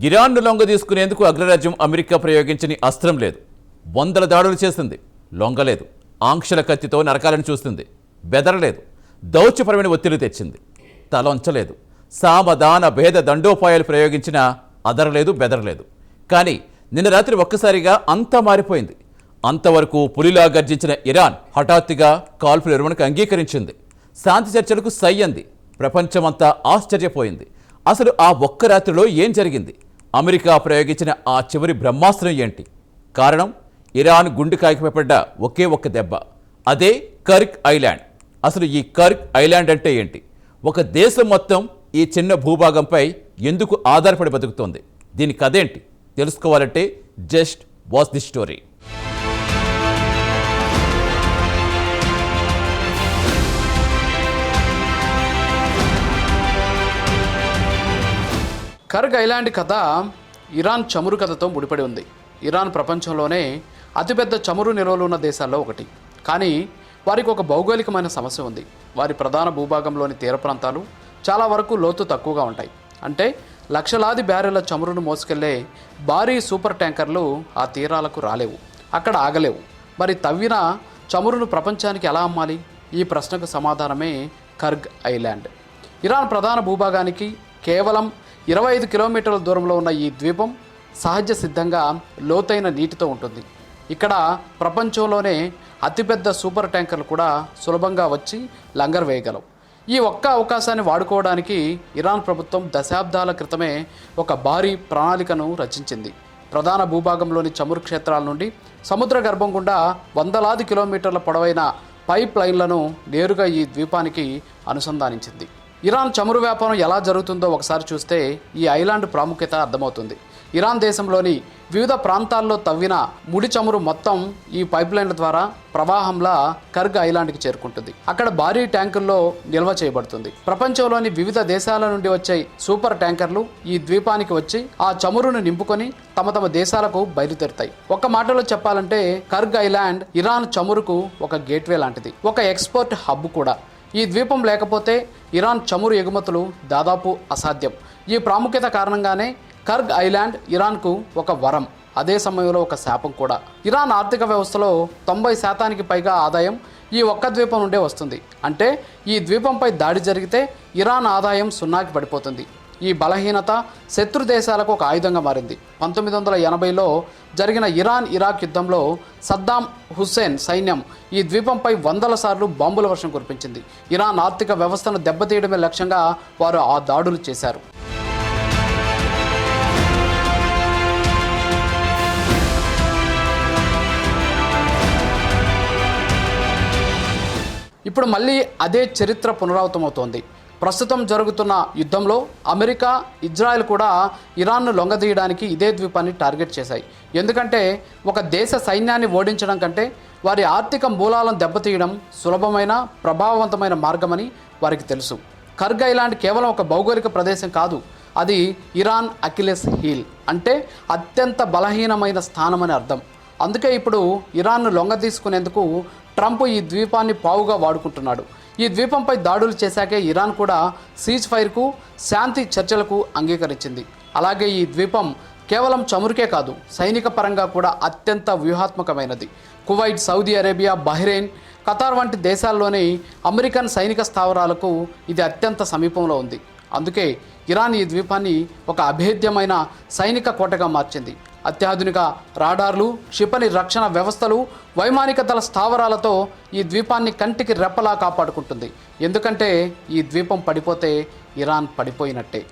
ఇరాన్ను లొంగదీసుకునేందుకు అగ్రరాజ్యం అమెరికా ప్రయోగించని అస్త్రం లేదు. వందల దాడులు చేసింది, లొంగలేదు. ఆంక్షల కత్తితో నరకాలను చూస్తుంది, బెదరలేదు. దౌత్యపరమైన ఒత్తిడి తెచ్చింది, తలొంచలేదు. సామధాన భేద దండోపాయాలు ప్రయోగించినా అదరలేదు, బెదరలేదు. కానీ నిన్న రాత్రి ఒక్కసారిగా అంతా మారిపోయింది. అంతవరకు పులిలా గర్జించిన ఇరాన్ హఠాత్తుగా కాల్పుల విరమణకు అంగీకరించింది. శాంతి చర్చలకు సై అంది. ప్రపంచమంతా ఆశ్చర్యపోయింది. అసలు ఆ ఒక్క రాత్రిలో ఏం జరిగింది? అమెరికా ప్రయోగించిన ఆ చివరి బ్రహ్మాస్త్రం ఏంటి? కారణం ఇరాన్ గుండెకాయకు పడ్డ ఒకే ఒక్క దెబ్బ, అదే కర్క్ ఐలాండ్. అసలు ఈ కర్క్ ఐలాండ్ అంటే ఏంటి? ఒక దేశం మొత్తం ఈ చిన్న భూభాగంపై ఎందుకు ఆధారపడి బతుకుతోంది? దీని కథేంటి తెలుసుకోవాలంటే just watch the story. Kharg island కథ ఇరాన్ చమురు కథతో ముడిపడి ఉంది. ఇరాన్ ప్రపంచంలోనే అతిపెద్ద చమురు నిల్వలు ఉన్న దేశాల్లో ఒకటి. కానీ వారికి ఒక భౌగోళికమైన సమస్య ఉంది. వారి ప్రధాన భూభాగంలోని తీర ప్రాంతాలు చాలా వరకు లోతు తక్కువగా ఉంటాయి. అంటే లక్షలాది బ్యారెల చమురును మోసుకెళ్లే భారీ సూపర్ ట్యాంకర్లు ఆ తీరాలకు రాలేవు, అక్కడ ఆగలేవు. మరి తవ్విన చమురును ప్రపంచానికి ఎలా అమ్మాలి? ఈ ప్రశ్నకు సమాధానమే కర్గ్ ఐలాండ్. ఇరాన్ ప్రధాన భూభాగానికి కేవలం 25 కిలోమీటర్ల దూరంలో ఉన్న ఈ ద్వీపం సహజ సిద్ధంగా లోతైన నీటితో ఉంటుంది. ఇక్కడ ప్రపంచంలోనే అతిపెద్ద సూపర్ ట్యాంకర్లు కూడా సులభంగా వచ్చి లంగర్ వేయగలవు. ఈ ఒక్క అవకాశాన్ని వాడుకోవడానికి ఇరాన్ ప్రభుత్వం దశాబ్దాల క్రితమే ఒక భారీ ప్రణాళికను రచించింది. ప్రధాన భూభాగంలోని చమురు క్షేత్రాల నుండి సముద్ర గర్భం గుండా వందలాది కిలోమీటర్ల పొడవైన పైప్ లైన్లను నేరుగా ఈ ద్వీపానికి అనుసంధానించింది. ఇరాన్ చమురు వ్యాపారం ఎలా జరుగుతుందో ఒకసారి చూస్తే ఈ ఐలాండ్ ప్రాముఖ్యత అర్థమవుతుంది. ఇరాన్ దేశంలోని వివిధ ప్రాంతాల్లో తవ్విన ముడి చమురు మొత్తం ఈ పైప్లైన్ల ద్వారా ప్రవాహంలా కర్గ్ ఐలాండ్కి చేరుకుంటుంది. అక్కడ భారీ ట్యాంకుల్లో నిల్వ చేయబడుతుంది. ప్రపంచంలోని వివిధ దేశాల నుండి వచ్చే సూపర్ ట్యాంకర్లు ఈ ద్వీపానికి వచ్చి ఆ చమురును నింపుకొని తమ తమ దేశాలకు బయలుదేరుతాయి. ఒక మాటలో చెప్పాలంటే కర్గ్ ఐలాండ్ ఇరాన్ చమురుకు ఒక గేట్వే లాంటిది, ఒక ఎక్స్పోర్ట్ హబ్ కూడా. ఈ ద్వీపం లేకపోతే ఇరాన్ చమురు ఎగుమతులు దాదాపు అసాధ్యం. ఈ ప్రాముఖ్యత కారణంగానే కర్గ్ ఐలాండ్ ఇరాన్కు ఒక వరం, అదే సమయంలో ఒక శాపం కూడా. ఇరాన్ ఆర్థిక వ్యవస్థలో 90% పైగా ఆదాయం ఈ ఒక్క ద్వీపం నుండే వస్తుంది. అంటే ఈ ద్వీపంపై దాడి జరిగితే ఇరాన్ ఆదాయం సున్నాకి పడిపోతుంది. ఈ బలహీనత శత్రు దేశాలకు ఒక ఆయుధంగా మారింది. 1980లో జరిగిన ఇరాన్ ఇరాక్ యుద్ధంలో సద్దాం హుస్సేన్ సైన్యం ఈ ద్వీపంపై వందల సార్లు బాంబుల వర్షం కురిపించింది. ఇరాన్ ఆర్థిక వ్యవస్థను దెబ్బతీయడమే లక్ష్యంగా వారు ఆ దాడులు చేశారు. ఇప్పుడు మళ్ళీ అదే చరిత్ర పునరావృతమవుతోంది. ప్రస్తుతం జరుగుతున్న యుద్ధంలో అమెరికా, ఇజ్రాయెల్ కూడా ఇరాన్ను లొంగదీయడానికి ఇదే ద్వీపాన్ని టార్గెట్ చేశాయి. ఎందుకంటే ఒక దేశ సైన్యాన్ని ఓడించడం కంటే వారి ఆర్థిక మూలాలను దెబ్బతీయడం సులభమైన, ప్రభావవంతమైన మార్గమని వారికి తెలుసు. కర్గ్ ఐలాండ్ కేవలం ఒక భౌగోళిక ప్రదేశం కాదు, అది ఇరాన్ అకిలెస్ హీల్, అంటే అత్యంత బలహీనమైన స్థానం అని అర్థం. అందుకే ఇప్పుడు ఇరాన్ను లొంగదీసుకునేందుకు ట్రంప్ ఈ ద్వీపాన్ని పావుగా వాడుకుంటున్నాడు. ఈ ద్వీపంపై దాడులు చేశాకే ఇరాన్ కూడా సీజ్ ఫైర్కు, శాంతి చర్చలకు అంగీకరించింది. అలాగే ఈ ద్వీపం కేవలం చమురుకే కాదు, సైనిక పరంగా కూడా అత్యంత వ్యూహాత్మకమైనది. Kuwait, Saudi Arabia, Bahrain, Qatar వంటి దేశాల్లోని అమెరికన్ సైనిక స్థావరాలకు ఇది అత్యంత సమీపంలో ఉంది. అందుకే ఇరాన్ ఈ ద్వీపాన్ని ఒక అభేద్యమైన సైనిక కోటగా మార్చింది. అత్యాధునిక రాడార్లు, క్షిపణి రక్షణ వ్యవస్థలు, వైమానిక దళ స్థావరాలతో ఈ ద్వీపాన్ని కంటికి రెప్పలా కాపాడుకుంటుంది. ఎందుకంటే ఈ ద్వీపం పడిపోతే ఇరాన్ పడిపోయినట్టే.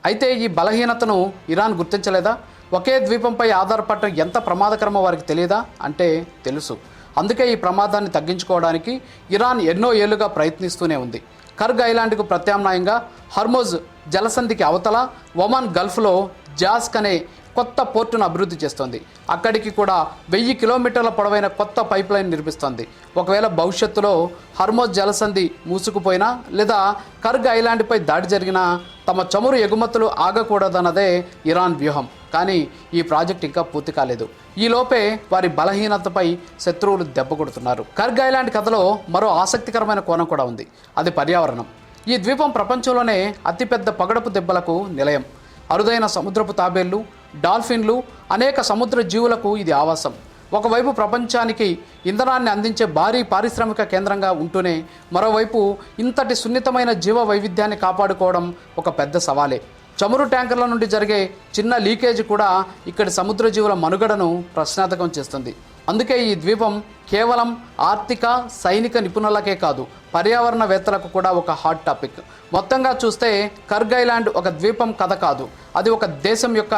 అయితే ఈ బలహీనతను ఇరాన్ గుర్తించలేదా? ఒకే ద్వీపంపై ఆధారపడటం ఎంత ప్రమాదకరమో వారికి తెలియదా? అంటే తెలుసు. అందుకే ఈ ప్రమాదాన్ని తగ్గించుకోవడానికి ఇరాన్ ఎన్నో ఏళ్లుగా ప్రయత్నిస్తూనే ఉంది. కర్గ్ ఐలాండ్కు ప్రత్యామ్నాయంగా హర్మోజ్ జలసంధికి అవతల ఒమాన్ గల్ఫ్లో జాస్క్ అనే కొత్త పోర్టును అభివృద్ధి చేస్తోంది. అక్కడికి కూడా 1000 కిలోమీటర్ల పొడవైన కొత్త పైప్ లైన్ నిర్మిస్తోంది. ఒకవేళ భవిష్యత్తులో హర్మోజ్ జలసంధి మూసుకుపోయినా లేదా కర్గ్ ఐలాండ్పై దాడి జరిగినా తమ చమురు ఎగుమతులు ఆగకూడదన్నదే ఇరాన్ వ్యూహం. కానీ ఈ ప్రాజెక్ట్ ఇంకా పూర్తి కాలేదు. ఈ లోపే వారి బలహీనతపై శత్రువులు దెబ్బ కొడుతున్నారు. కర్గ్ ఐలాండ్ కథలో మరో ఆసక్తికరమైన కోణం కూడా ఉంది. అది పర్యావరణం. ఈ ద్వీపం ప్రపంచంలోనే అతిపెద్ద పగడపు దెబ్బలకు నిలయం. అరుదైన సముద్రపు తాబేళ్లు, డాల్ఫిన్లు, అనేక సముద్ర జీవులకు ఇది ఆవాసం. ఒకవైపు ప్రపంచానికి ఇంధనాన్ని అందించే భారీ పారిశ్రామిక కేంద్రంగా ఉంటూనే మరోవైపు ఇంతటి సున్నితమైన జీవ వైవిధ్యాన్ని కాపాడుకోవడం ఒక పెద్ద సవాలే. చమురు ట్యాంకర్ల నుండి జరిగే చిన్న లీకేజ్ కూడా ఇక్కడి సముద్ర జీవుల మనుగడను ప్రశ్నార్థకం చేస్తుంది. అందుకే ఈ ద్వీపం కేవలం ఆర్థిక, సైనిక నిపుణులకే కాదు, పర్యావరణవేత్తలకు కూడా ఒక హాట్ టాపిక్. మొత్తంగా చూస్తే కర్గ్ ఐలాండ్ ఒక ద్వీపం కథ కాదు, అది ఒక దేశం యొక్క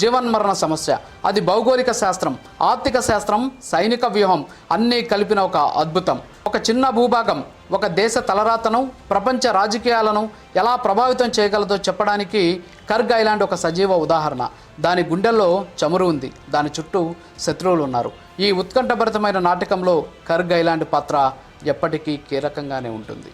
జీవన్మరణ సమస్య. అది భౌగోళిక శాస్త్రం, ఆర్థిక శాస్త్రం, సైనిక వ్యూహం అన్నీ కలిపిన ఒక అద్భుతం. ఒక చిన్న భూభాగం ఒక దేశ తలరాతను, ప్రపంచ రాజకీయాలను ఎలా ప్రభావితం చేయగలదో చెప్పడానికి కర్గ్ ఐలాండ్ ఒక సజీవ ఉదాహరణ. దాని గుండెల్లో చమురు ఉంది, దాని చుట్టూ శత్రువులు ఉన్నారు. ఈ ఉత్కంఠభరితమైన నాటకంలో కర్గ్ ఐలాండ్ పాత్ర ఎప్పటికీ కీలకంగానే ఉంటుంది.